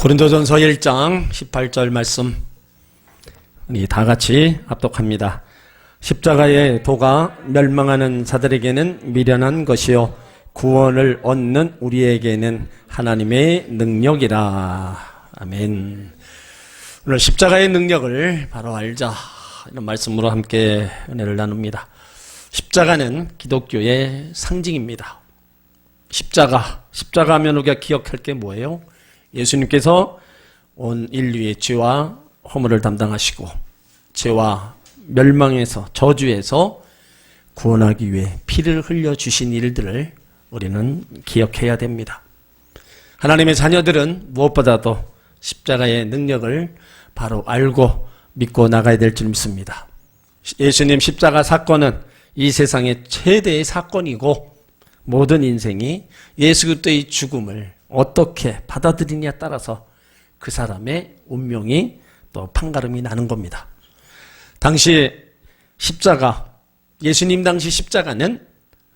고린도전서 1장 18절 말씀 우리 다 같이 합독합니다. 십자가의 도가 멸망하는 자들에게는 미련한 것이요 구원을 얻는 우리에게는 하나님의 능력이라. 아멘. 오늘 십자가의 능력을 바로 알자, 이런 말씀으로 함께 은혜를 나눕니다. 십자가는 기독교의 상징입니다. 십자가 하면 우리가 기억할 게 뭐예요? 예수님께서 온 인류의 죄와 허물을 담당하시고 죄와 멸망에서, 저주에서 구원하기 위해 피를 흘려주신 일들을 우리는 기억해야 됩니다. 하나님의 자녀들은 무엇보다도 십자가의 능력을 바로 알고 믿고 나가야 될 줄 믿습니다. 예수님 십자가 사건은 이 세상의 최대의 사건이고, 모든 인생이 예수 그리스도의 죽음을 어떻게 받아들이냐에 따라서 그 사람의 운명이 또 판가름이 나는 겁니다. 당시 십자가, 예수님 당시 십자가는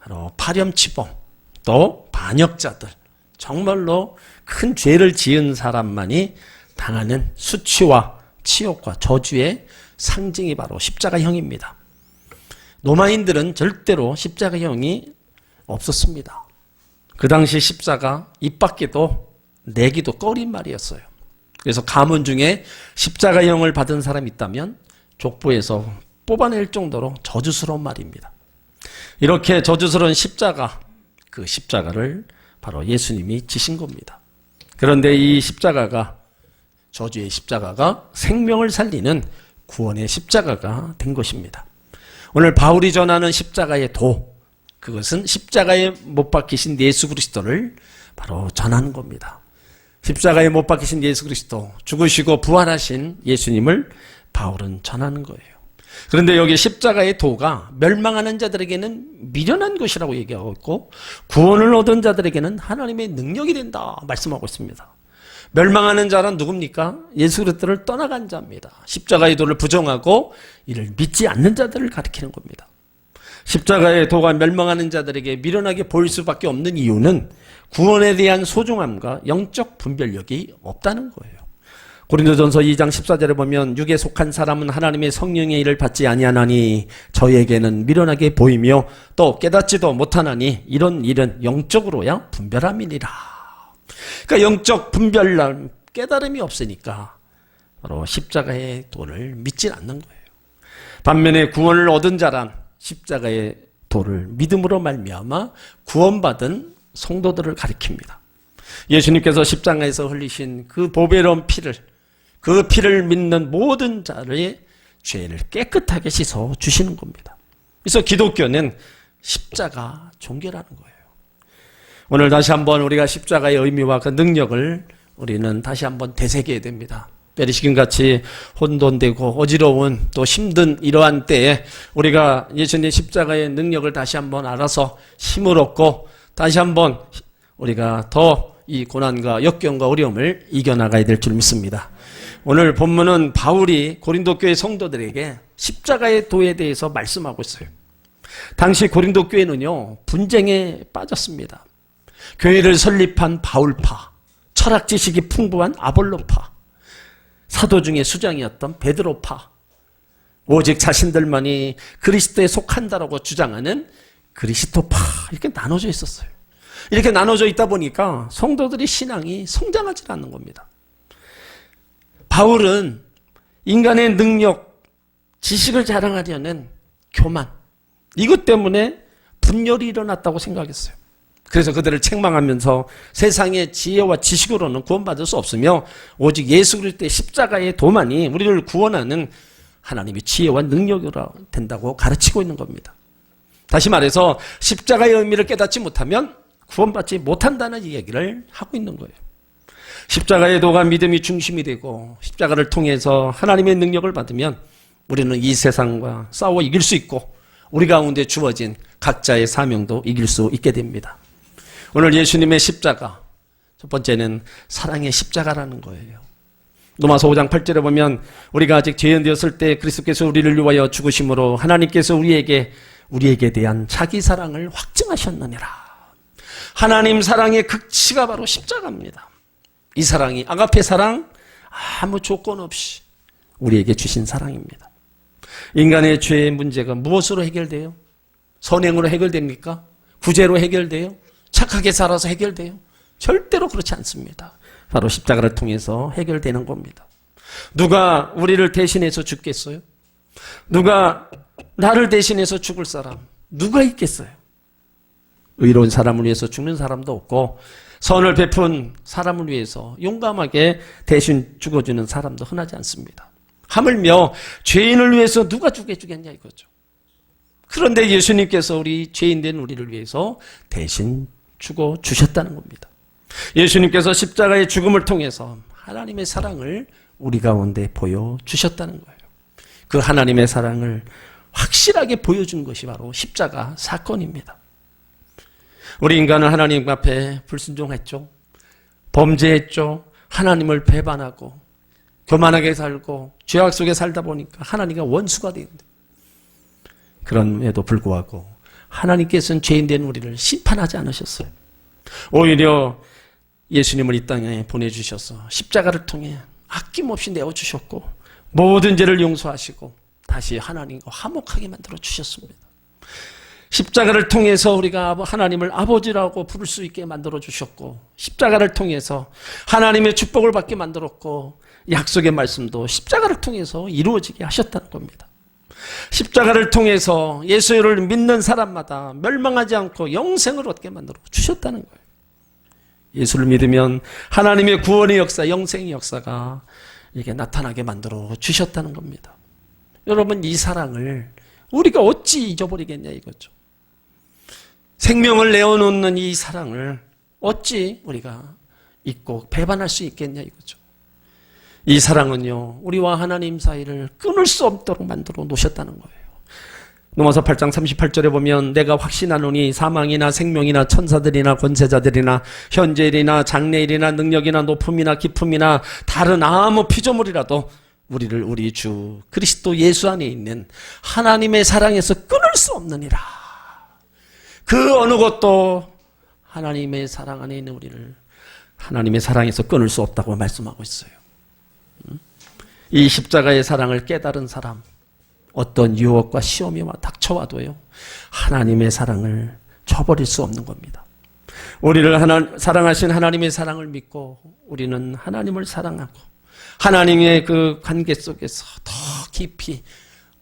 바로 파렴치범, 또 반역자들, 정말로 큰 죄를 지은 사람만이 당하는 수치와 치욕과 저주의 상징이 바로 십자가형입니다. 로마인들은 절대로 십자가형이 없었습니다. 그 당시 십자가 입 밖에도 내기도 꺼린 말이었어요. 그래서 가문 중에 십자가형을 받은 사람이 있다면 족보에서 뽑아낼 정도로 저주스러운 말입니다. 이렇게 저주스러운 십자가, 그 십자가를 바로 예수님이 지신 겁니다. 그런데 이 십자가가, 저주의 십자가가 생명을 살리는 구원의 십자가가 된 것입니다. 오늘 바울이 전하는 십자가의 도, 그것은 십자가에 못 박히신 예수 그리스도를 바로 전하는 겁니다. 십자가에 못 박히신 예수 그리스도, 죽으시고 부활하신 예수님을 바울은 전하는 거예요. 그런데 여기 십자가의 도가 멸망하는 자들에게는 미련한 것이라고 얘기하고 있고, 구원을 얻은 자들에게는 하나님의 능력이 된다 말씀하고 있습니다. 멸망하는 자는 누굽니까? 예수 그리스도를 떠나간 자입니다. 십자가의 도를 부정하고 이를 믿지 않는 자들을 가리키는 겁니다. 십자가의 도가 멸망하는 자들에게 미련하게 보일 수밖에 없는 이유는 구원에 대한 소중함과 영적 분별력이 없다는 거예요. 고린도전서 2장 14절에 보면 육에 속한 사람은 하나님의 성령의 일을 받지 아니하나니 저에게는 미련하게 보이며 또 깨닫지도 못하나니 이런 일은 영적으로야 분별함이니라. 그러니까 영적 분별람, 깨달음이 없으니까 바로 십자가의 도를 믿지 않는 거예요. 반면에 구원을 얻은 자란 십자가의 도를 믿음으로 말미암아 구원받은 성도들을 가리킵니다. 예수님께서 십자가에서 흘리신 그 보배로운 피를, 그 피를 믿는 모든 자의 죄를 깨끗하게 씻어 주시는 겁니다. 그래서 기독교는 십자가 종교라는 거예요. 오늘 다시 한번 우리가 십자가의 의미와 그 능력을 우리는 다시 한번 되새겨야 됩니다. 때리시김같이 혼돈되고 어지러운 또 힘든 이러한 때에 우리가 예수님의 십자가의 능력을 다시 한번 알아서 힘을 얻고 다시 한번 우리가 더 이 고난과 역경과 어려움을 이겨나가야 될 줄 믿습니다. 오늘 본문은 바울이 고린도 교회 성도들에게 십자가의 도에 대해서 말씀하고 있어요. 당시 고린도 교회는요, 분쟁에 빠졌습니다. 교회를 설립한 바울파, 철학 지식이 풍부한 아볼로파, 사도 중에 수장이었던 베드로파, 오직 자신들만이 그리스도에 속한다라고 주장하는 그리스도파, 이렇게 나눠져 있었어요. 이렇게 나눠져 있다 보니까 성도들의 신앙이 성장하지 않는 겁니다. 바울은 인간의 능력, 지식을 자랑하려는 교만, 이것 때문에 분열이 일어났다고 생각했어요. 그래서 그들을 책망하면서 세상의 지혜와 지식으로는 구원받을 수 없으며 오직 예수 그리스도의 십자가의 도만이 우리를 구원하는 하나님의 지혜와 능력으로 된다고 가르치고 있는 겁니다. 다시 말해서 십자가의 의미를 깨닫지 못하면 구원받지 못한다는 얘기를 하고 있는 거예요. 십자가의 도가 믿음이 중심이 되고 십자가를 통해서 하나님의 능력을 받으면 우리는 이 세상과 싸워 이길 수 있고 우리 가운데 주어진 각자의 사명도 이길 수 있게 됩니다. 오늘 예수님의 십자가, 첫 번째는 사랑의 십자가라는 거예요. 로마서 5장 8절에 보면 우리가 아직 죄인 되었을 때 그리스도께서 우리를 위하여 죽으심으로 하나님께서 우리에게 대한 자기 사랑을 확증하셨느니라. 하나님 사랑의 극치가 바로 십자가입니다. 이 사랑이 아가페 사랑, 아무 조건 없이 우리에게 주신 사랑입니다. 인간의 죄의 문제가 무엇으로 해결돼요? 선행으로 해결됩니까? 구제로 해결돼요? 착하게 살아서 해결돼요? 절대로 그렇지 않습니다. 바로 십자가를 통해서 해결되는 겁니다. 누가 우리를 대신해서 죽겠어요? 누가 나를 대신해서 죽을 사람 누가 있겠어요? 의로운 사람을 위해서 죽는 사람도 없고 선을 베푼 사람을 위해서 용감하게 대신 죽어주는 사람도 흔하지 않습니다. 하물며 죄인을 위해서 누가 죽여주겠냐 이거죠. 그런데 예수님께서 우리 죄인된 우리를 위해서 대신 죽어주셨다는 겁니다. 예수님께서 십자가의 죽음을 통해서 하나님의 사랑을 우리 가운데 보여주셨다는 거예요. 그 하나님의 사랑을 확실하게 보여준 것이 바로 십자가 사건입니다. 우리 인간은 하나님 앞에 불순종했죠. 범죄했죠. 하나님을 배반하고 교만하게 살고 죄악 속에 살다 보니까 하나님과 원수가 되는데 그럼에도 불구하고 하나님께서는 죄인된 우리를 심판하지 않으셨어요. 오히려 예수님을 이 땅에 보내주셔서 십자가를 통해 아낌없이 내어주셨고 모든 죄를 용서하시고 다시 하나님과 화목하게 만들어 주셨습니다. 십자가를 통해서 우리가 하나님을 아버지라고 부를 수 있게 만들어 주셨고 십자가를 통해서 하나님의 축복을 받게 만들었고 약속의 말씀도 십자가를 통해서 이루어지게 하셨다는 겁니다. 십자가를 통해서 예수를 믿는 사람마다 멸망하지 않고 영생을 얻게 만들어 주셨다는 거예요. 예수를 믿으면 하나님의 구원의 역사, 영생의 역사가 이게 나타나게 만들어 주셨다는 겁니다. 여러분, 이 사랑을 우리가 어찌 잊어버리겠냐 이거죠. 생명을 내어놓는 이 사랑을 어찌 우리가 잊고 배반할 수 있겠냐 이거죠. 이 사랑은요, 우리와 하나님 사이를 끊을 수 없도록 만들어 놓으셨다는 거예요. 로마서 8장 38절에 보면 내가 확신하노니 사망이나 생명이나 천사들이나 권세자들이나 현재일이나 장래일이나 능력이나 높음이나 깊음이나 다른 아무 피조물이라도 우리를 우리 주 그리스도 예수 안에 있는 하나님의 사랑에서 끊을 수 없느니라. 그 어느 것도 하나님의 사랑 안에 있는 우리를 하나님의 사랑에서 끊을 수 없다고 말씀하고 있어요. 이 십자가의 사랑을 깨달은 사람, 어떤 유혹과 시험이 닥쳐와도요, 하나님의 사랑을 저버릴 수 없는 겁니다. 우리를 사랑하신 하나님의 사랑을 믿고 우리는 하나님을 사랑하고 하나님의 그 관계 속에서 더 깊이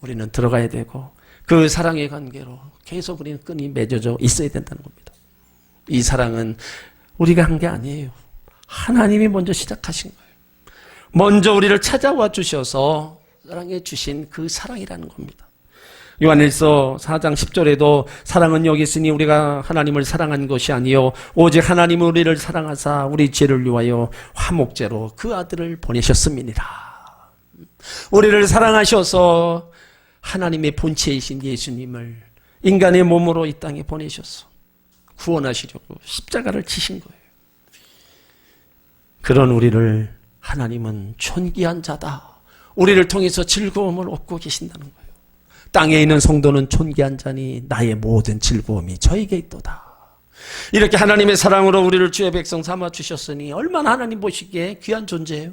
우리는 들어가야 되고 그 사랑의 관계로 계속 우리는 끈이 맺어져 있어야 된다는 겁니다. 이 사랑은 우리가 한 게 아니에요. 하나님이 먼저 시작하신 거예요. 먼저 우리를 찾아와 주셔서 사랑해 주신 그 사랑이라는 겁니다. 요한일서 4장 10절에도 사랑은 여기 있으니 우리가 하나님을 사랑한 것이 아니요 오직 하나님은 우리를 사랑하사 우리 죄를 위하여 화목제로 그 아들을 보내셨음이니라. 우리를 사랑하셔서 하나님의 본체이신 예수님을 인간의 몸으로 이 땅에 보내셔서 구원하시려고 십자가를 치신 거예요. 그런 우리를 하나님은 존귀한 자다. 우리를 통해서 즐거움을 얻고 계신다는 거예요. 땅에 있는 성도는 존귀한 자니 나의 모든 즐거움이 저에게 있도다. 이렇게 하나님의 사랑으로 우리를 주의 백성 삼아 주셨으니 얼마나 하나님 보시기에 귀한 존재예요.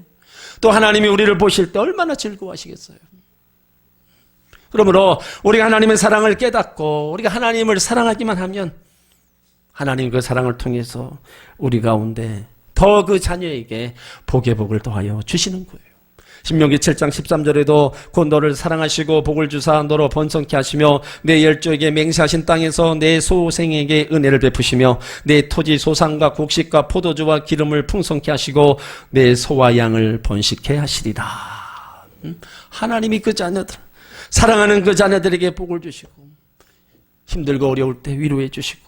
또 하나님이 우리를 보실 때 얼마나 즐거워하시겠어요. 그러므로 우리가 하나님의 사랑을 깨닫고 우리가 하나님을 사랑하기만 하면 하나님 그 사랑을 통해서 우리 가운데 더 그 자녀에게 복의 복을 더하여 주시는 거예요. 신명기 7장 13절에도 곧 너를 사랑하시고 복을 주사 너로 번성케 하시며 내 열조에게 맹세하신 땅에서 내 소생에게 은혜를 베푸시며 내 토지 소산과 곡식과 포도주와 기름을 풍성케 하시고 내 소와 양을 번식케 하시리라. 하나님이 그 자녀들, 사랑하는 그 자녀들에게 복을 주시고 힘들고 어려울 때 위로해 주시고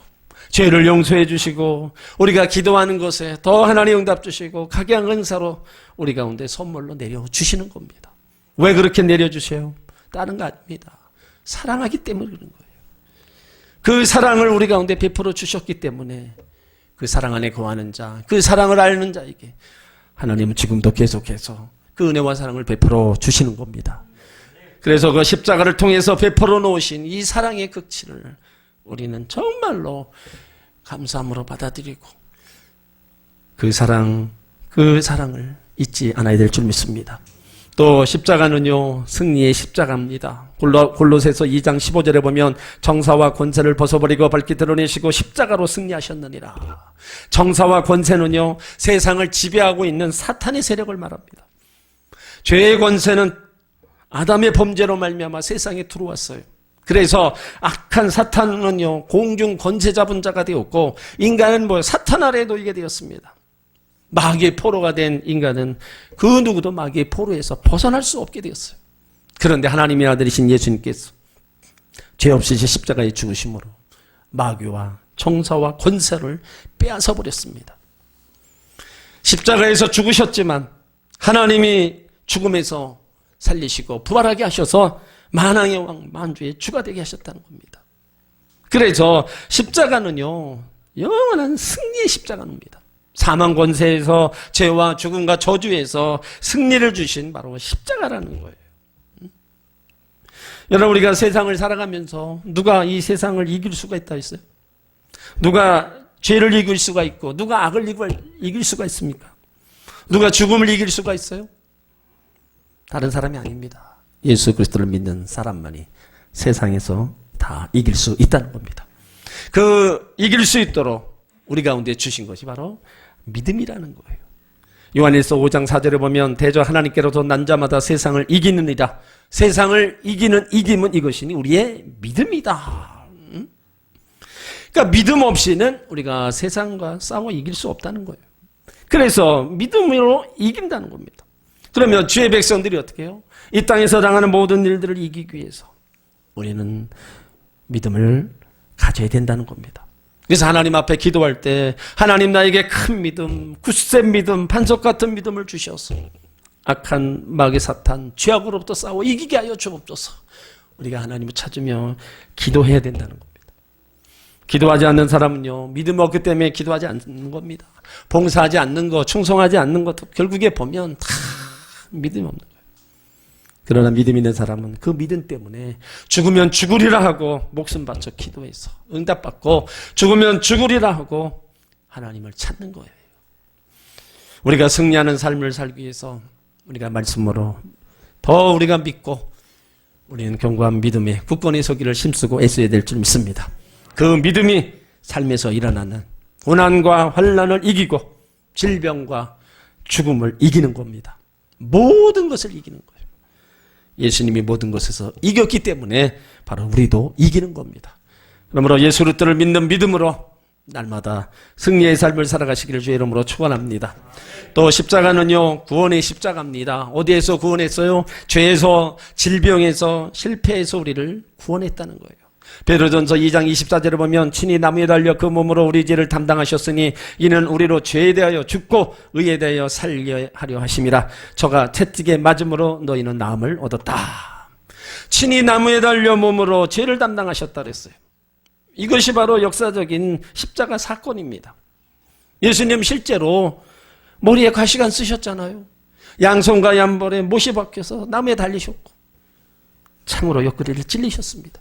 죄를 용서해 주시고 우리가 기도하는 것에 더 하나님 응답 주시고 각양 은사로 우리 가운데 선물로 내려주시는 겁니다. 왜 그렇게 내려주세요? 다른 거 아닙니다. 사랑하기 때문에 그런 거예요. 그 사랑을 우리 가운데 베풀어 주셨기 때문에 그 사랑 안에 거하는 자, 그 사랑을 앓는 자에게 하나님은 지금도 계속해서 그 은혜와 사랑을 베풀어 주시는 겁니다. 그래서 그 십자가를 통해서 베풀어 놓으신 이 사랑의 극치를 우리는 정말로 감사함으로 받아들이고 그 사랑, 그 사랑을 잊지 않아야 될 줄 믿습니다. 또 십자가는요, 승리의 십자가입니다. 골로새서 2장 15절에 보면 정사와 권세를 벗어버리고 밝히 드러내시고 십자가로 승리하셨느니라. 정사와 권세는요, 세상을 지배하고 있는 사탄의 세력을 말합니다. 죄의 권세는 아담의 범죄로 말미암아 세상에 들어왔어요. 그래서 악한 사탄은요, 공중 권세 잡은 자가 되었고, 인간은 사탄 아래에 놓이게 되었습니다. 마귀의 포로가 된 인간은 그 누구도 마귀의 포로에서 벗어날 수 없게 되었어요. 그런데 하나님의 아들이신 예수님께서 죄 없이 십자가에 죽으심으로 마귀와 정사와 권세를 빼앗아 버렸습니다. 십자가에서 죽으셨지만 하나님이 죽음에서 살리시고 부활하게 하셔서 만왕의 왕 만주의 주가 되게 하셨다는 겁니다. 그래서 십자가는요, 영원한 승리의 십자가입니다. 사망 권세에서 죄와 죽음과 저주에서 승리를 주신 바로 십자가라는 거예요. 여러분, 우리가 세상을 살아가면서 누가 이 세상을 이길 수가 있다 했어요? 누가 죄를 이길 수가 있고 누가 악을 이길 수가 있습니까? 누가 죽음을 이길 수가 있어요? 다른 사람이 아닙니다. 예수 그리스도를 믿는 사람만이 세상에서 다 이길 수 있다는 겁니다. 그 이길 수 있도록 우리 가운데 주신 것이 바로 믿음이라는 거예요. 요한일서 5장 4절에 보면 대저 하나님께로서 난 자마다 세상을 이기느니라. 세상을 이기는 이김은 이것이니 우리의 믿음이다. 그러니까 믿음 없이는 우리가 세상과 싸워 이길 수 없다는 거예요. 그래서 믿음으로 이긴다는 겁니다. 그러면 주의 백성들이 어떻게 해요? 이 땅에서 당하는 모든 일들을 이기기 위해서 우리는 믿음을 가져야 된다는 겁니다. 그래서 하나님 앞에 기도할 때 하나님 나에게 큰 믿음, 굳센 믿음, 반석 같은 믿음을 주셔서 악한 마귀 사탄, 죄악으로부터 싸워 이기게 하여 주옵소서. 우리가 하나님을 찾으며 기도해야 된다는 겁니다. 기도하지 않는 사람은요, 믿음 없기 때문에 기도하지 않는 겁니다. 봉사하지 않는 것, 충성하지 않는 것도 결국에 보면 다 믿음이 없는 거예요. 그러나 믿음 있는 사람은 그 믿음 때문에 죽으면 죽으리라 하고 목숨 바쳐 기도해서 응답받고 죽으면 죽으리라 하고 하나님을 찾는 거예요. 우리가 승리하는 삶을 살기 위해서 우리가 말씀으로 더 우리가 믿고 우리는 견고한 믿음에 굳건히 서기를 힘쓰고 애써야 될 줄 믿습니다. 그 믿음이 삶에서 일어나는 고난과 환난을 이기고 질병과 죽음을 이기는 겁니다. 모든 것을 이기는 거예요. 예수님이 모든 것에서 이겼기 때문에 바로 우리도 이기는 겁니다. 그러므로 예수 그리스도를 믿는 믿음으로 날마다 승리의 삶을 살아가시기를 주의 이름으로 축원합니다. 또 십자가는요, 구원의 십자가입니다. 어디에서 구원했어요? 죄에서, 질병에서, 실패에서 우리를 구원했다는 거예요. 베드로전서 2장 24절에 보면 친히 나무에 달려 그 몸으로 우리 죄를 담당하셨으니 이는 우리로 죄에 대하여 죽고 의에 대하여 살려 하려 하심이라. 저가 채찍에 맞음으로 너희는 나음을 얻었다. 친히 나무에 달려 몸으로 죄를 담당하셨다 그랬어요. 이것이 바로 역사적인 십자가 사건입니다. 예수님 실제로 머리에 가시관 쓰셨잖아요. 양손과 양발에 못이 박혀서 나무에 달리셨고 참으로 옆구리를 찔리셨습니다.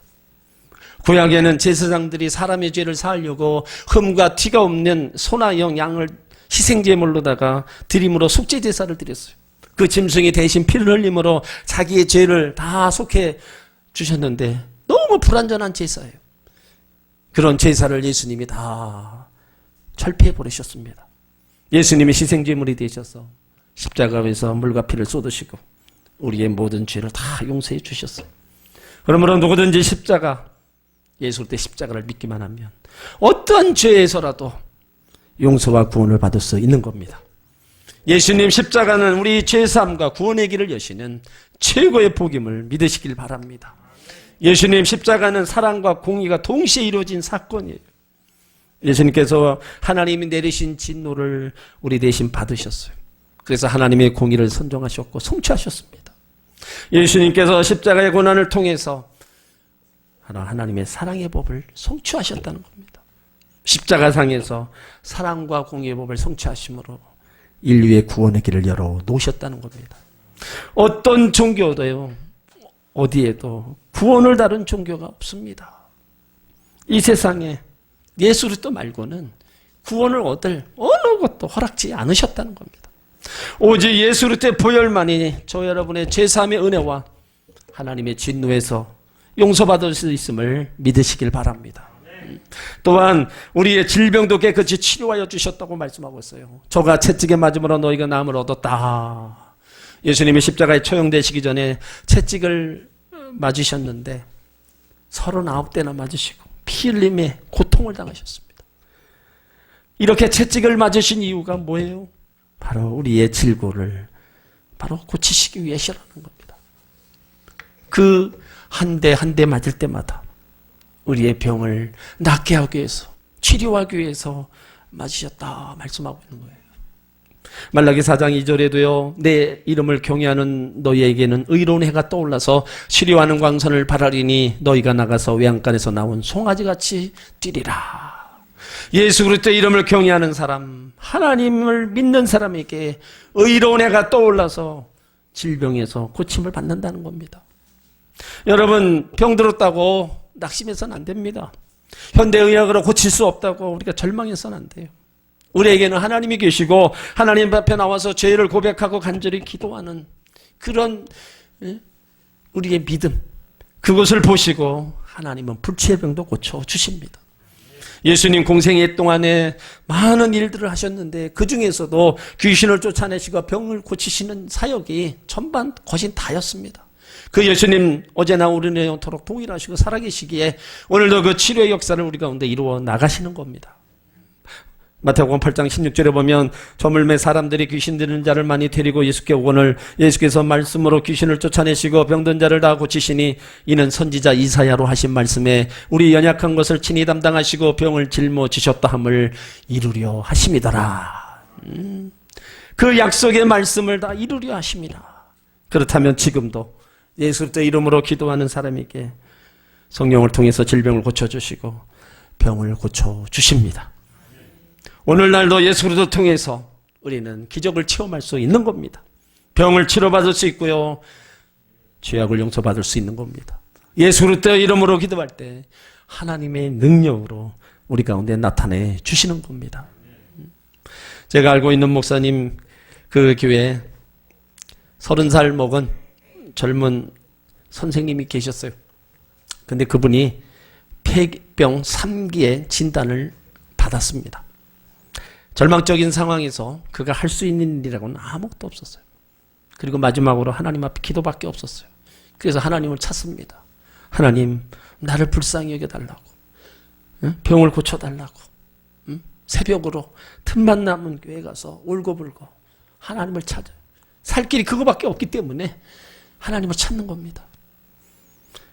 구약에는 제사장들이 사람의 죄를 사하려고 흠과 티가 없는 소나 양을 희생제물로다가 드림으로 속죄제사를 드렸어요. 그 짐승이 대신 피를 흘림으로 자기의 죄를 다 속해 주셨는데 너무 불완전한 제사예요. 그런 제사를 예수님이 다 철폐해 버리셨습니다. 예수님이 희생제물이 되셔서 십자가에서 물과 피를 쏟으시고 우리의 모든 죄를 다 용서해 주셨어요. 그러므로 누구든지 예수 그리스도의 십자가를 믿기만 하면 어떤 죄에서라도 용서와 구원을 받을 수 있는 겁니다. 예수님 십자가는 우리 죄사함과 구원의 길을 여시는 최고의 복임을 믿으시길 바랍니다. 예수님 십자가는 사랑과 공의가 동시에 이루어진 사건이에요. 예수님께서 하나님이 내리신 진노를 우리 대신 받으셨어요. 그래서 하나님의 공의를 선정하셨고 성취하셨습니다. 예수님께서 십자가의 고난을 통해서 하나님의 사랑의 법을 성취하셨다는 겁니다. 십자가상에서 사랑과 공의의 법을 성취하심으로 인류의 구원의 길을 열어 놓으셨다는 겁니다. 어떤 종교도요, 어디에도 구원을 다룬 종교가 없습니다. 이 세상에 예수 그리스도 말고는 구원을 얻을 어느 것도 허락지 않으셨다는 겁니다. 오직 예수 그리스도의 보혈만이 저 여러분의 죄사함의 은혜와 하나님의 진노에서 용서받을 수 있음을 믿으시길 바랍니다. 또한 우리의 질병도 깨끗이 치료하여 주셨다고 말씀하고 있어요. 저가 채찍에 맞음으로 너희가 나음을 얻었다. 예수님이 십자가에 처형되시기 전에 채찍을 맞으셨는데 39대나 맞으시고 피 흘림에 고통을 당하셨습니다. 이렇게 채찍을 맞으신 이유가 뭐예요? 바로 우리의 질고를 바로 고치시기 위해서라는 겁니다. 그 한 대 한 대 맞을 때마다 우리의 병을 낫게 하기 위해서, 치료하기 위해서 맞으셨다 말씀하고 있는 거예요. 말라기 4장 2절에도요. 내 이름을 경외하는 너희에게는 의로운 해가 떠올라서 치료하는 광선을 바라리니 너희가 나가서 외양간에서 나온 송아지같이 뛰리라. 예수 그리스도의 이름을 경외하는 사람, 하나님을 믿는 사람에게 의로운 해가 떠올라서 질병에서 고침을 받는다는 겁니다. 여러분, 병들었다고 낙심해서는 안 됩니다. 현대의학으로 고칠 수 없다고 우리가 절망해서는 안 돼요. 우리에게는 하나님이 계시고 하나님 앞에 나와서 죄를 고백하고 간절히 기도하는 그런 우리의 믿음, 그것을 보시고 하나님은 불치의 병도 고쳐주십니다. 예수님 공생애 동안에 많은 일들을 하셨는데 그 중에서도 귀신을 쫓아내시고 병을 고치시는 사역이 전반 거진 다였습니다. 그 예수님 어제나 오늘나 영토록 동일하시고 살아계시기에 오늘도 그 치료의 역사를 우리 가운데 이루어 나가시는 겁니다. 마태복음 8장 16절에 보면 저물매 사람들이 귀신 들린 자를 많이 데리고 예수께 오거늘 예수께서 말씀으로 귀신을 쫓아내시고 병든 자를 다 고치시니 이는 선지자 이사야로 하신 말씀에 우리 연약한 것을 친히 담당하시고 병을 짊어지셨다 함을 이루려 하심이더라. 그 약속의 말씀을 다 이루려 하십니다. 그렇다면 지금도 예수 그리스도의 이름으로 기도하는 사람에게 성령을 통해서 질병을 고쳐주시고 병을 고쳐주십니다. 오늘날도 예수 그리스도를 통해서 우리는 기적을 체험할 수 있는 겁니다. 병을 치료받을 수 있고요. 죄악을 용서받을 수 있는 겁니다. 예수 그리스도의 이름으로 기도할 때 하나님의 능력으로 우리 가운데 나타내 주시는 겁니다. 제가 알고 있는 목사님 그 교회에 30살 먹은 젊은 선생님이 계셨어요. 근데 그분이 폐병 3기의 진단을 받았습니다. 절망적인 상황에서 그가 할 수 있는 일이라고는 아무것도 없었어요. 그리고 마지막으로 하나님 앞에 기도밖에 없었어요. 그래서 하나님을 찾습니다. 하나님, 나를 불쌍히 여겨달라고, 병을 고쳐달라고, 새벽으로 틈만 남은 교회 가서 울고불고 하나님을 찾아요. 살 길이 그거밖에 없기 때문에 하나님을 찾는 겁니다.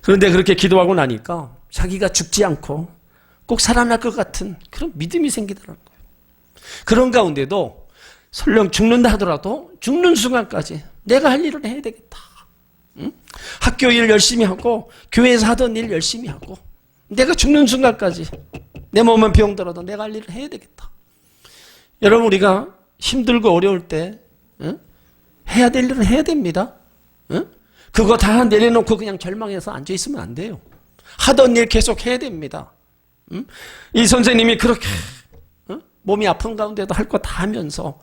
그런데 그렇게 기도하고 나니까 자기가 죽지 않고 꼭 살아날 것 같은 그런 믿음이 생기더라고요. 그런 가운데도 설령 죽는다 하더라도 죽는 순간까지 내가 할 일을 해야 되겠다. 학교 일 열심히 하고 교회에서 하던 일 열심히 하고 내가 죽는 순간까지 내 몸은 병들어도 내가 할 일을 해야 되겠다. 여러분, 우리가 힘들고 어려울 때 해야 될 일은 해야 됩니다. 그거 다 내려놓고 그냥 절망해서 앉아있으면 안 돼요. 하던 일 계속 해야 됩니다. 이 선생님이 그렇게 몸이 아픈 가운데도 할 거 다 하면서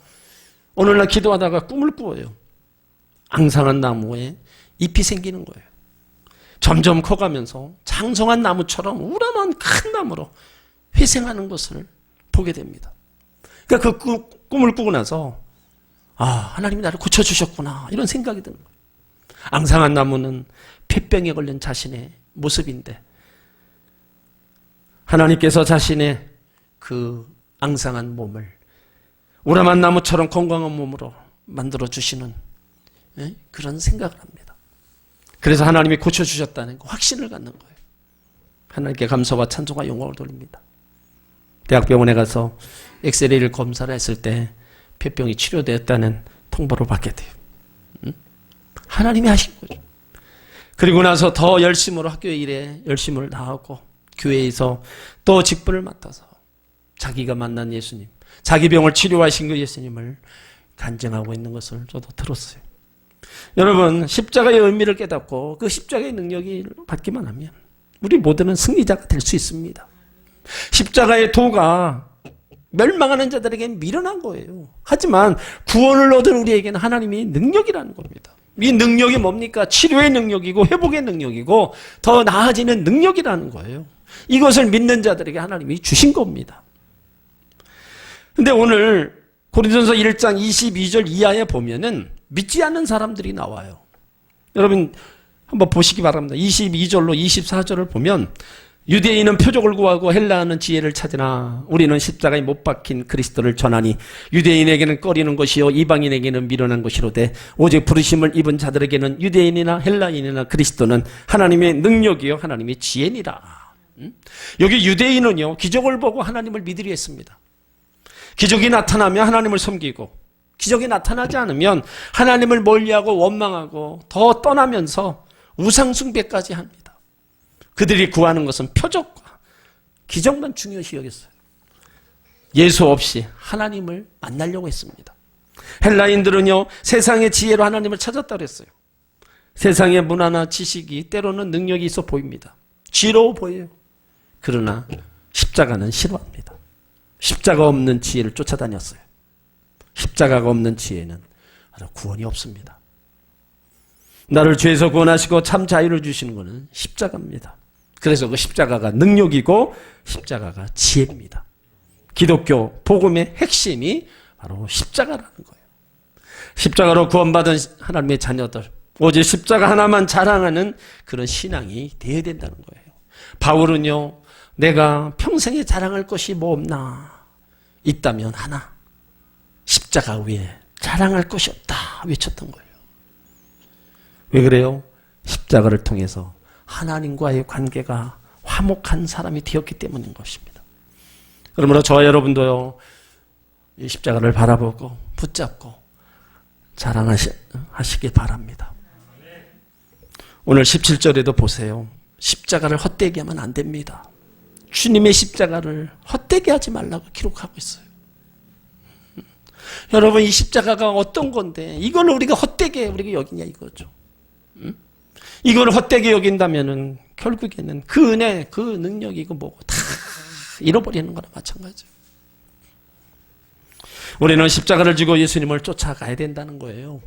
오늘날 기도하다가 꿈을 꾸어요. 앙상한 나무에 잎이 생기는 거예요. 점점 커가면서 장성한 나무처럼 우람한 큰 나무로 회생하는 것을 보게 됩니다. 그러니까 그 꿈을 꾸고 나서 하나님이 나를 고쳐주셨구나 이런 생각이 드는 거예요. 앙상한 나무는 폐병에 걸린 자신의 모습인데 하나님께서 자신의 그 앙상한 몸을 우람한 나무처럼 건강한 몸으로 만들어주시는 그런 생각을 합니다. 그래서 하나님이 고쳐주셨다는 그 확신을 갖는 거예요. 하나님께 감사와 찬송과 영광을 돌립니다. 대학병원에 가서 엑스레이를 검사를 했을 때 폐병이 치료되었다는 통보를 받게 돼요. 하나님이 하신 거죠. 그리고 나서 더 열심으로 학교 일에 열심을 다하고 교회에서 또 직분을 맡아서 자기가 만난 예수님, 자기 병을 치료하신 그 예수님을 간증하고 있는 것을 저도 들었어요. 여러분, 십자가의 의미를 깨닫고 그 십자가의 능력이 받기만 하면 우리 모두는 승리자가 될 수 있습니다. 십자가의 도가 멸망하는 자들에게는 미련한 거예요. 하지만 구원을 얻은 우리에게는 하나님이 능력이라는 겁니다. 이 능력이 뭡니까? 치료의 능력이고 회복의 능력이고 더 나아지는 능력이라는 거예요. 이것을 믿는 자들에게 하나님이 주신 겁니다. 근데 오늘 고린도전서 1장 22절 이하에 보면은 믿지 않는 사람들이 나와요. 여러분 한번 보시기 바랍니다. 22절로 24절을 보면 유대인은 표적을 구하고 헬라인은 지혜를 찾으나 우리는 십자가에 못 박힌 그리스도를 전하니 유대인에게는 꺼리는 것이요 이방인에게는 미련한 것이로되 오직 부르심을 입은 자들에게는 유대인이나 헬라인이나 그리스도는 하나님의 능력이요 하나님의 지혜니라. 여기 유대인은요 기적을 보고 하나님을 믿으려 했습니다. 기적이 나타나면 하나님을 섬기고 기적이 나타나지 않으면 하나님을 멀리하고 원망하고 더 떠나면서 우상숭배까지 합니다. 그들이 구하는 것은 표적과 기적만 중요시 여겼어요. 예수 없이 하나님을 만나려고 했습니다. 헬라인들은요 세상의 지혜로 하나님을 찾았다고 그랬어요. 세상의 문화나 지식이 때로는 능력이 있어 보입니다. 지혜로워 보여요. 그러나 십자가는 싫어합니다. 십자가 없는 지혜를 쫓아다녔어요. 십자가가 없는 지혜는 구원이 없습니다. 나를 죄에서 구원하시고 참 자유를 주시는 것은 십자가입니다. 그래서 그 십자가가 능력이고 십자가가 지혜입니다. 기독교 복음의 핵심이 바로 십자가라는 거예요. 십자가로 구원받은 하나님의 자녀들 오직 십자가 하나만 자랑하는 그런 신앙이 되어야 된다는 거예요. 바울은요 내가 평생에 자랑할 것이 뭐 없나 있다면 하나 십자가 위에 자랑할 것이 없다 외쳤던 거예요. 왜 그래요? 십자가를 통해서 하나님과의 관계가 화목한 사람이 되었기 때문인 것입니다. 그러므로 저와 여러분도요 이 십자가를 바라보고 붙잡고 자랑하시길 바랍니다. 오늘 17절에도 보세요. 십자가를 헛되게 하면 안 됩니다. 주님의 십자가를 헛되게 하지 말라고 기록하고 있어요. 여러분 이 십자가가 어떤 건데 이걸 우리가 헛되게 우리가 여기냐 이거죠. 이걸 헛되게 여긴다면은 결국에는 그 은혜, 그 능력이 이거 뭐고 다 잃어버리는 거나 마찬가지예요. 우리는 십자가를 지고 예수님을 쫓아가야 된다는 거예요.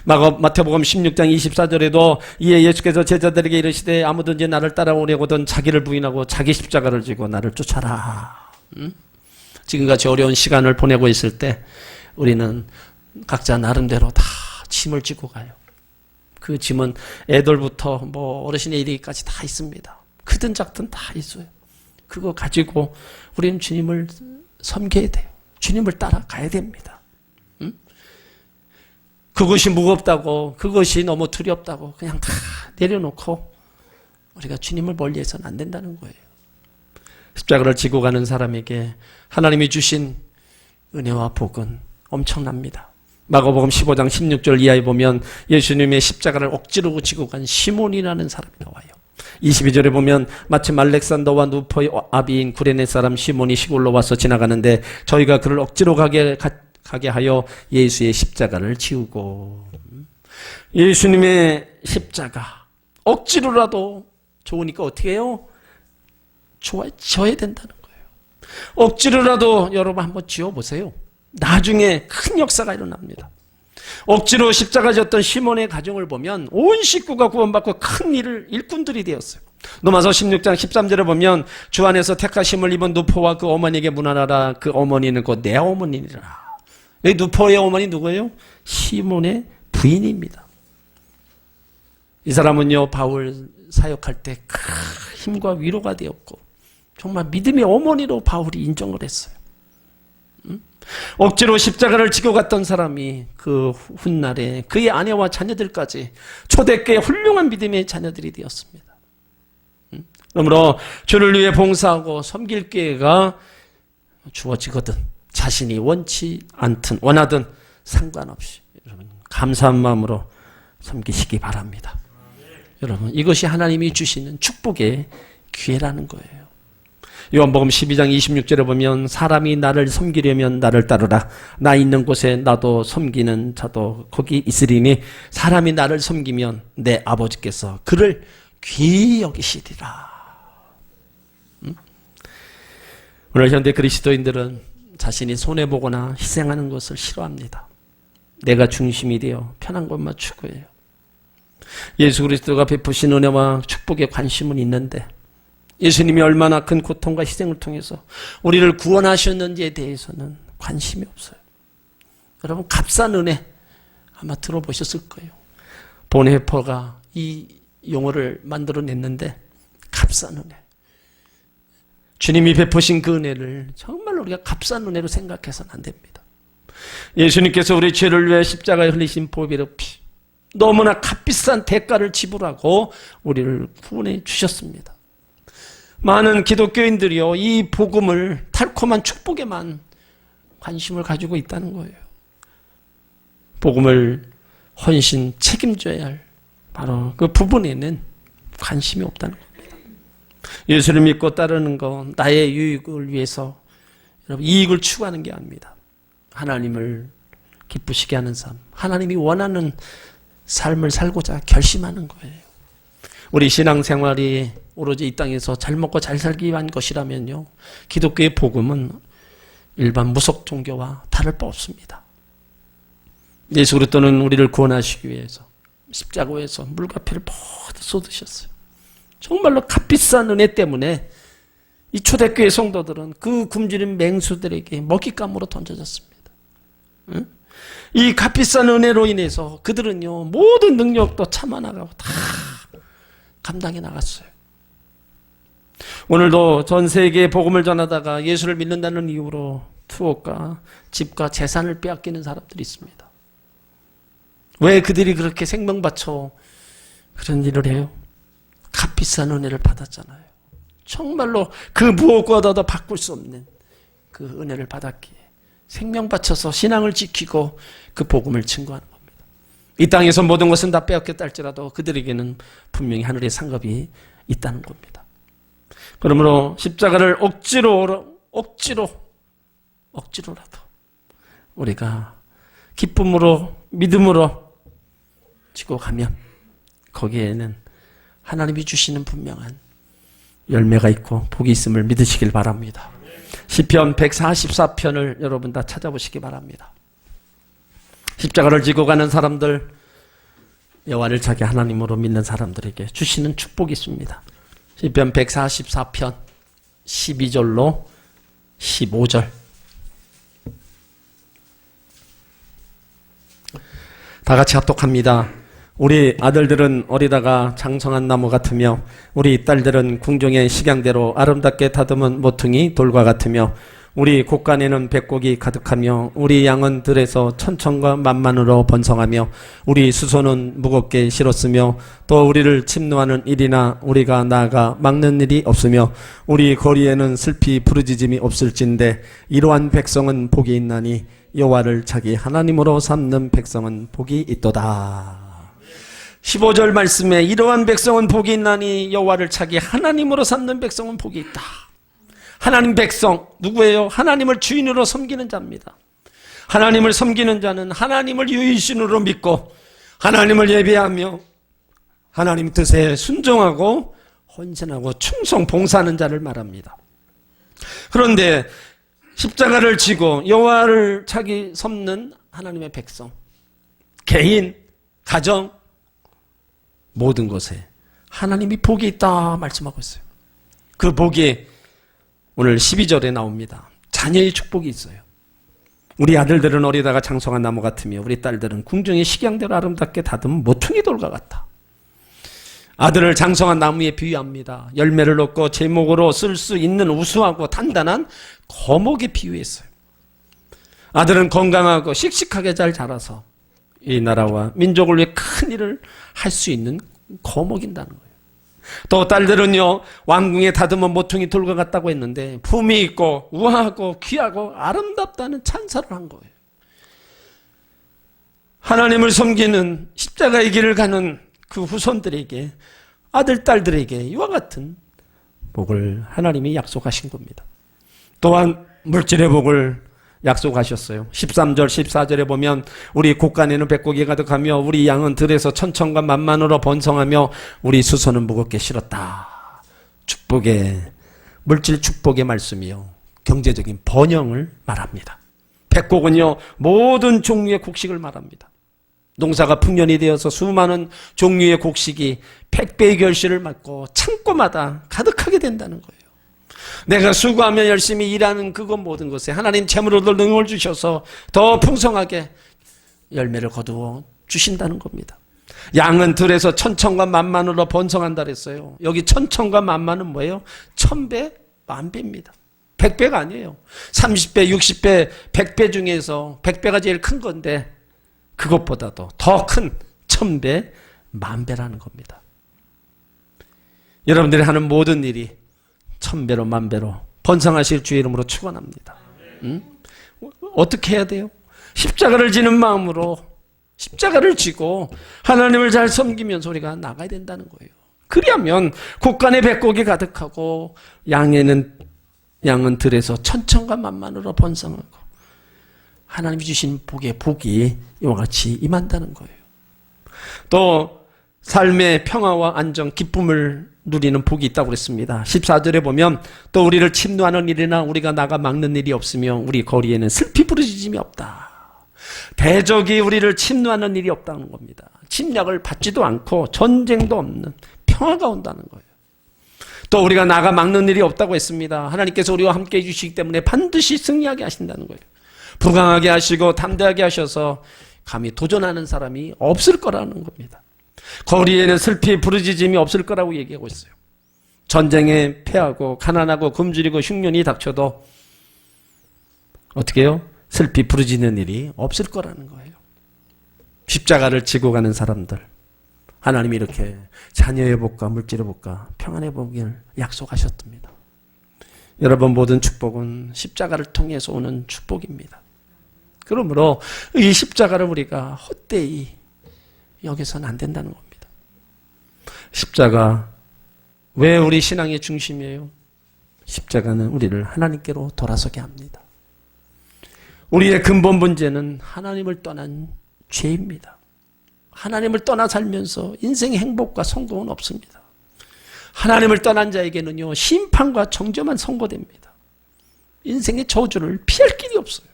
마태복음 16장 24절에도 이에 예수께서 제자들에게 이르시되 아무든지 나를 따라오려거든 자기를 부인하고 자기 십자가를 지고 나를 쫓아라. 지금같이 어려운 시간을 보내고 있을 때 우리는 각자 나름대로 다 짐을 지고 가요. 그 짐은 애들부터 뭐 어르신의 이르기까지 다 있습니다. 크든 작든 다 있어요. 그거 가지고 우리는 주님을 섬겨야 돼요. 주님을 따라가야 됩니다. 그것이 무겁다고 그것이 너무 두렵다고 그냥 다 내려놓고 우리가 주님을 멀리해서는 안 된다는 거예요. 십자가를 지고 가는 사람에게 하나님이 주신 은혜와 복은 엄청납니다. 마가복음 15장 16절 이하에 보면 예수님의 십자가를 억지로 지고 간 시몬이라는 사람이 나와요. 22절에 보면 마침 알렉산더와 누포의 아비인 구레네 사람 시몬이 시골로 와서 지나가는데 저희가 그를 억지로 가게 하여 예수의 십자가를 지우고. 예수님의 십자가 억지로라도 좋으니까 어떻게 해요? 져야 된다는 거예요. 억지로라도 여러분 한번 지어보세요. 나중에 큰 역사가 일어납니다. 억지로 십자가 졌던 시몬의 가정을 보면 온 식구가 구원받고 큰 일꾼들이 되었어요. 로마서 16장 13절에 보면 주 안에서 택하심을 입은 누포와 그 어머니에게 문안하라. 그 어머니는 곧 내 어머니니라. 이 누포의 어머니 누구예요? 시몬의 부인입니다. 이 사람은요 바울 사역할 때 큰 힘과 위로가 되었고 정말 믿음의 어머니로 바울이 인정을 했어요. 억지로 십자가를 지고 갔던 사람이 그 훗날에 그의 아내와 자녀들까지 초대교회 훌륭한 믿음의 자녀들이 되었습니다. 그러므로 주를 위해 봉사하고 섬길 기회가 주어지거든 자신이 원치 않든 원하든 상관없이 여러분 감사한 마음으로 섬기시기 바랍니다. 여러분 이것이 하나님이 주시는 축복의 기회라는 거예요. 요한복음 12장 26절에 보면 사람이 나를 섬기려면 나를 따르라. 나 있는 곳에 나도 섬기는 자도 거기 있으리니 사람이 나를 섬기면 내 아버지께서 그를 귀히 여기시리라. 오늘 현대 그리스도인들은 자신이 손해보거나 희생하는 것을 싫어합니다. 내가 중심이 되어 편한 것만 추구해요. 예수 그리스도가 베푸신 은혜와 축복에 관심은 있는데 예수님이 얼마나 큰 고통과 희생을 통해서 우리를 구원하셨는지에 대해서는 관심이 없어요. 여러분, 값싼 은혜 아마 들어보셨을 거예요. 본헤퍼가 이 용어를 만들어냈는데 값싼 은혜. 주님이 베푸신 그 은혜를 정말 우리가 값싼 은혜로 생각해서는 안 됩니다. 예수님께서 우리 죄를 위해 십자가에 흘리신 보배로 피, 너무나 값비싼 대가를 지불하고 우리를 구원해 주셨습니다. 많은 기독교인들이요, 이 복음을 달콤한 축복에만 관심을 가지고 있다는 거예요. 복음을 헌신 책임져야 할 바로 그 부분에는 관심이 없다는 겁니다. 예수를 믿고 따르는 건 나의 유익을 위해서 여러분 이익을 추구하는 게 아닙니다. 하나님을 기쁘시게 하는 삶, 하나님이 원하는 삶을 살고자 결심하는 거예요. 우리 신앙생활이 오로지 이 땅에서 잘 먹고 잘 살기 위한 것이라면요, 기독교의 복음은 일반 무속 종교와 다를 바 없습니다. 예수 그리스도는 우리를 구원하시기 위해서 십자가에서 물과 피를 모두 쏟으셨어요. 정말로 값비싼 은혜 때문에 이 초대교회 성도들은 그 굶주린 맹수들에게 먹잇감으로 던져졌습니다. 응? 이 값비싼 은혜로 인해서 그들은요, 모든 능력도 참아나가고 다 감당해 나갔어요. 오늘도 전 세계에 복음을 전하다가 예수를 믿는다는 이유로 투옥과 집과 재산을 빼앗기는 사람들이 있습니다. 왜 그들이 그렇게 생명 바쳐 그런 일을 해요? 값비싼 은혜를 받았잖아요. 정말로 그 무엇과도 바꿀 수 없는 그 은혜를 받았기에 생명 바쳐서 신앙을 지키고 그 복음을 증거하는 겁니다. 이 땅에서 모든 것은 다 빼앗겼다 할지라도 그들에게는 분명히 하늘의 상급이 있다는 겁니다. 그러므로 십자가를 억지로라도 우리가 기쁨으로 믿음으로 지고 가면 거기에는 하나님이 주시는 분명한 열매가 있고 복이 있음을 믿으시길 바랍니다. 시편 144편을 여러분 다 찾아보시기 바랍니다. 십자가를 지고 가는 사람들, 여호와를 자기 하나님으로 믿는 사람들에게 주시는 축복이 있습니다. 시편 144편 12절로 15절. 다 같이 합독합니다. 우리 아들들은 어리다가 장성한 나무 같으며 우리 딸들은 궁중의 식양대로 아름답게 다듬은 모퉁이 돌과 같으며 우리 곳간에는 백곡이 가득하며 우리 양은 들에서 천천과 만만으로 번성하며 우리 수소는 무겁게 실었으며 또 우리를 침노하는 일이나 우리가 나아가 막는 일이 없으며 우리 거리에는 슬피 부르짖음이 없을진데 이러한 백성은 복이 있나니 여호와를 자기 하나님으로 삼는 백성은 복이 있도다. 15절 말씀에 이러한 백성은 복이 있나니 여호와를 자기 하나님으로 삼는 백성은 복이 있다. 하나님 백성 누구예요? 하나님을 주인으로 섬기는 자입니다. 하나님을 섬기는 자는 하나님을 유일신으로 믿고 하나님을 예배하며 하나님 뜻에 순종하고 헌신하고 충성 봉사하는 자를 말합니다. 그런데 십자가를 지고 여호와를 자기 섬는 하나님의 백성, 개인, 가정, 모든 것에 하나님이 복이 있다 말씀하고 있어요. 그 복이 오늘 12절에 나옵니다. 자녀의 축복이 있어요. 우리 아들들은 어리다가 장성한 나무 같으며 우리 딸들은 궁중의 식양대로 아름답게 다듬은 모퉁이 돌과 같다. 아들을 장성한 나무에 비유합니다. 열매를 얻고 제목으로 쓸 수 있는 우수하고 단단한 거목에 비유했어요. 아들은 건강하고 씩씩하게 잘 자라서 이 나라와 민족을 위해 큰 일을 할 수 있는 거목인다는 거예요. 또 딸들은요, 왕궁에 다듬은 모퉁이 돌과 같다고 했는데 품이 있고 우아하고 귀하고 아름답다는 찬사를 한 거예요. 하나님을 섬기는 십자가의 길을 가는 그 후손들에게, 아들, 딸들에게 이와 같은 복을 하나님이 약속하신 겁니다. 또한 물질의 복을 약속하셨어요. 13절 14절에 보면 우리 곳간에는 백곡이 가득하며 우리 양은 들에서 천천과 만만으로 번성하며 우리 수소는 무겁게 실었다. 축복의 물질 축복의 말씀이요, 경제적인 번영을 말합니다. 백곡은요, 모든 종류의 곡식을 말합니다. 농사가 풍년이 되어서 수많은 종류의 곡식이 백배의 결실을 맞고 창고마다 가득하게 된다는 거예요. 내가 수고하며 열심히 일하는 그것 모든 것에 하나님 재물을 능을 주셔서 더 풍성하게 열매를 거두어 주신다는 겁니다. 양은 들에서 천천과 만만으로 번성한다 그랬어요. 여기 천천과 만만은 뭐예요? 1000배, 만배입니다. 100배가 아니에요. 30배, 60배, 100배 중에서 100배가 제일 큰 건데 그것보다도 더 큰 1000배, 만배라는 겁니다. 여러분들이 하는 모든 일이 1000배로 만배로 번성하실 주의 이름으로 축원합니다. 어떻게 해야 돼요? 십자가를 지는 마음으로 십자가를 지고 하나님을 잘 섬기면서 우리가 나가야 된다는 거예요. 그리하면 곳간에 백곡이 가득하고 양은 들에서 천천과 만만으로 번성하고 하나님이 주신 복이 이와 같이 임한다는 거예요. 또 삶의 평화와 안정, 기쁨을 누리는 복이 있다고 그랬습니다. 14절에 보면 또 우리를 침노하는 일이나 우리가 나가 막는 일이 없으며 우리 거리에는 슬피 부르짖음이 없다. 대적이 우리를 침노하는 일이 없다는 겁니다. 침략을 받지도 않고 전쟁도 없는 평화가 온다는 거예요. 또 우리가 나가 막는 일이 없다고 했습니다. 하나님께서 우리와 함께 해주시기 때문에 반드시 승리하게 하신다는 거예요. 부강하게 하시고 담대하게 하셔서 감히 도전하는 사람이 없을 거라는 겁니다. 거리에는 슬피 부르짖음이 없을 거라고 얘기하고 있어요. 전쟁에 패하고 가난하고 굶주리고 흉년이 닥쳐도 어떻게 해요? 슬피 부르짖는 일이 없을 거라는 거예요. 십자가를 지고 가는 사람들, 하나님이 이렇게 자녀의 복과 물질의 복과 평안의 복을 약속하셨답니다. 여러분, 모든 축복은 십자가를 통해서 오는 축복입니다. 그러므로 이 십자가를 우리가 헛되이 여기서는 안 된다는 겁니다. 십자가, 왜 우리 신앙의 중심이에요? 십자가는 우리를 하나님께로 돌아서게 합니다. 우리의 근본 문제는 하나님을 떠난 죄입니다. 하나님을 떠나 살면서 인생의 행복과 성공은 없습니다. 하나님을 떠난 자에게는요, 심판과 정죄만 선고됩니다. 인생의 저주를 피할 길이 없어요.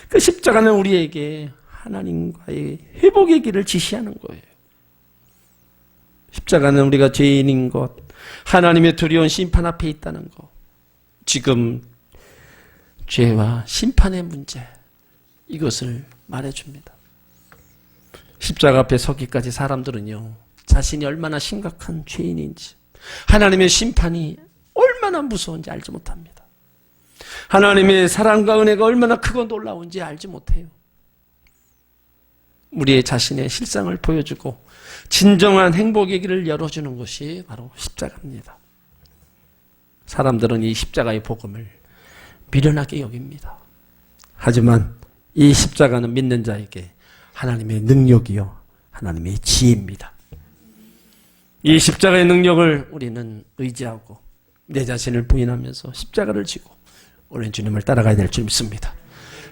그 십자가는 우리에게 하나님과의 회복의 길을 지시하는 거예요. 십자가는 우리가 죄인인 것, 하나님의 두려운 심판 앞에 있다는 것, 지금 죄와 심판의 문제, 이것을 말해줍니다. 십자가 앞에 서기까지 사람들은요, 자신이 얼마나 심각한 죄인인지, 하나님의 심판이 얼마나 무서운지 알지 못합니다. 하나님의 사랑과 은혜가 얼마나 크고 놀라운지 알지 못해요. 우리의 자신의 실상을 보여주고 진정한 행복의 길을 열어주는 것이 바로 십자가입니다. 사람들은 이 십자가의 복음을 미련하게 여깁니다. 하지만 이 십자가는 믿는 자에게 하나님의 능력이요, 하나님의 지혜입니다. 이 십자가의 능력을 우리는 의지하고 내 자신을 부인하면서 십자가를 지고 우리는 주님을 따라가야 될 줄 믿습니다.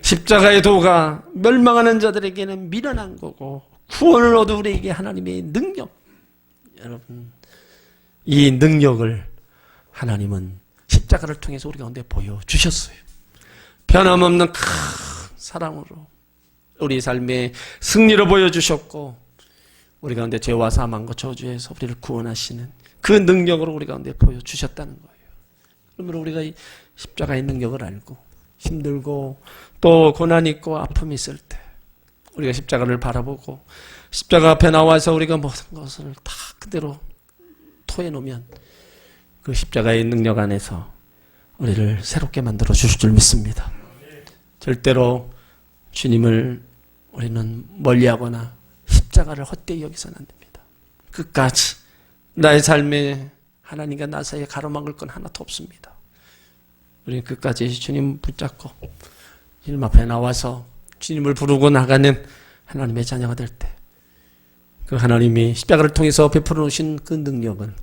십자가의 도가 멸망하는 자들에게는 미련한 거고 구원을 얻은 우리에게 하나님의 능력, 여러분, 이 능력을 하나님은 십자가를 통해서 우리 가운데 보여주셨어요. 변함없는 큰 사랑으로 우리 삶의 승리를 보여주셨고 우리 가운데 죄와 사망과 저주에서 우리를 구원하시는 그 능력으로 우리 가운데 보여주셨다는 거예요. 그러면 우리가 이 십자가의 능력을 알고 힘들고 또 고난이 있고 아픔이 있을 때 우리가 십자가를 바라보고 십자가 앞에 나와서 우리가 모든 것을 다 그대로 토해놓으면 그 십자가의 능력 안에서 우리를 새롭게 만들어 주실 줄 믿습니다. 절대로 주님을 우리는 멀리하거나 십자가를 헛되이 여기서는 안 됩니다. 끝까지 나의 삶에 하나님과 나 사이에 가로막을 건 하나도 없습니다. 우리는 끝까지 주님 붙잡고 주님 앞에 나와서 주님을 부르고 나가는 하나님의 자녀가 될 때 그 하나님이 십자가를 통해서 베풀어 놓으신 그 능력은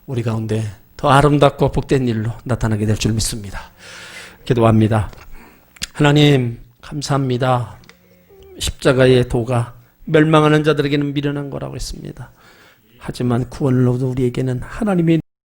우리 가운데 더 아름답고 복된 일로 나타나게 될 줄 믿습니다. 기도합니다. 하나님 감사합니다. 십자가의 도가 멸망하는 자들에게는 미련한 거라고 했습니다. 하지만 구원을 얻은 우리에게는 하나님의